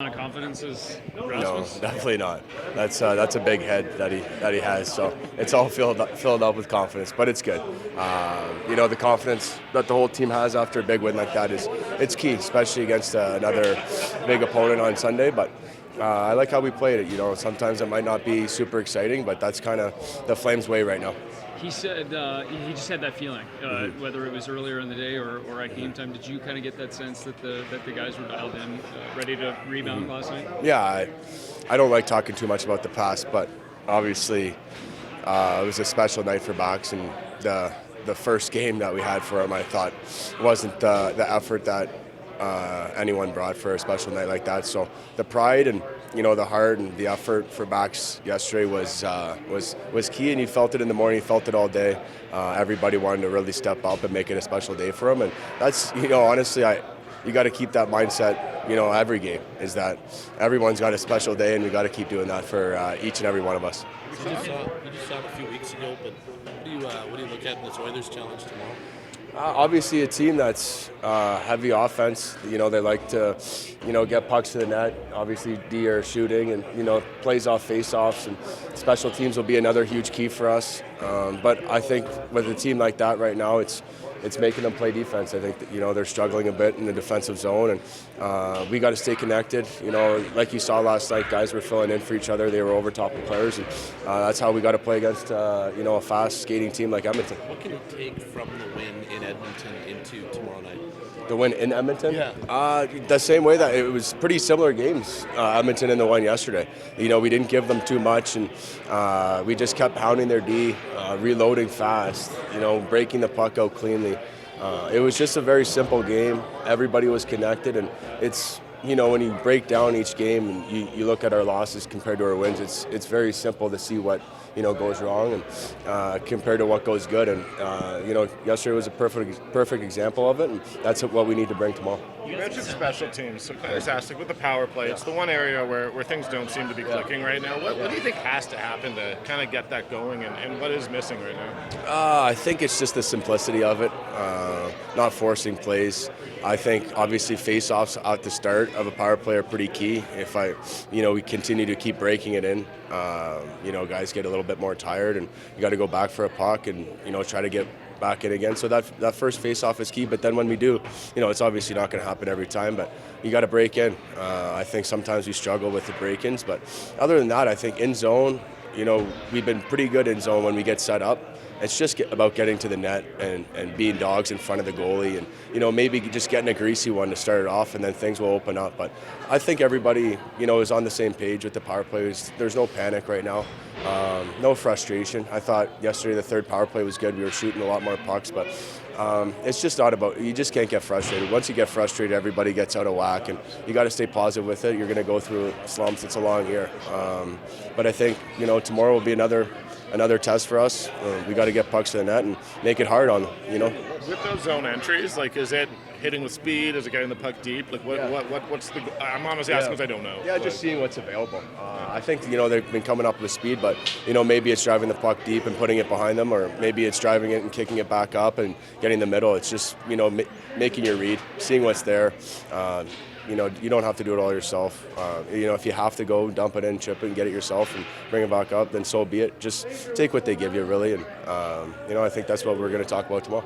Of confidence is No, Rasmus? definitely not. That's a big head that he has. So it's all filled up with confidence, but it's good. The confidence that the whole team has after a big win like that it's key, especially against another big opponent on Sunday. But I like how we played it. Sometimes it might not be super exciting, but that's kind of the Flames' way right now. He said he just had that feeling, whether it was earlier in the day or at game time. Did you kind of get that sense that the guys were dialed in, ready to rebound last night? Yeah, I don't like talking too much about the past, but obviously it was a special night for Box, and the first game that we had for him, I thought, wasn't the effort that anyone brought for a special night like that. So the pride and the heart and the effort for Bax yesterday was key, and you felt it in the morning, you felt it all day. Everybody wanted to really step up and make it a special day for him, and that's honestly you got to keep that mindset. Every game is that everyone's got a special day, and we got to keep doing that for each and every one of us. You just saw it a few weeks ago, but what do you look at in this Oilers challenge tomorrow? Obviously, a team that's heavy offense. They like to, get pucks to the net. Obviously, D are shooting and plays off face-offs, and special teams will be another huge key for us. But I think with a team like that right now, it's making them play defense. I think that, they're struggling a bit in the defensive zone, and we got to stay connected. Like you saw last night, guys were filling in for each other. They were over top of players, and that's how we got to play against a fast skating team like Edmonton. What can you take from the win in Edmonton into tomorrow night? The win in Edmonton? Yeah. The same way that it was pretty similar games, Edmonton and the one yesterday. We didn't give them too much, and we just kept pounding their D, reloading fast, breaking the puck out cleanly. It was just a very simple game. Everybody was connected, and it's, when you break down each game and you look at our losses compared to our wins, it's very simple to see what goes wrong and compared to what goes good. And yesterday was a perfect example of it, and that's what we need to bring tomorrow. You mentioned special teams, so fantastic with the power play. It's the one area where things don't seem to be clicking right now. What do you think has to happen to kind of get that going, and what is missing right now? I think it's just the simplicity of it, not forcing plays. I think obviously face-offs at the start of a power play are pretty key. If we continue to keep breaking it in, guys get a little bit more tired, and you got to go back for a puck and try to get back in again. So that first face-off is key. But then when we do, it's obviously not going to happen every time, but you got to break in. I think sometimes we struggle with the break-ins, but other than that, I think in zone, we've been pretty good in zone when we get set up. It's just about getting to the net and being dogs in front of the goalie, and maybe just getting a greasy one to start it off, and then things will open up. But I think everybody is on the same page with the power plays. There's no panic right now, no frustration. I thought yesterday the third power play was good. We were shooting a lot more pucks, but it's just not about. You just can't get frustrated. Once you get frustrated, everybody gets out of whack, and you got to stay positive with it. You're going to go through slumps. It's a long year, but I think tomorrow will be another test for us. We got to get pucks to the net and make it hard on them. With those zone entries, is it hitting with speed? Is it getting the puck deep? What's the? I'm honestly asking because I don't know. Yeah, just seeing what's available. I think they've been coming up with speed, but maybe it's driving the puck deep and putting it behind them, or maybe it's driving it and kicking it back up and getting the middle. It's just making your read, seeing what's there. You don't have to do it all yourself. If you have to go dump it in, chip it, and get it yourself and bring it back up, then so be it. Just take what they give you, really. And, I think that's what we're going to talk about tomorrow.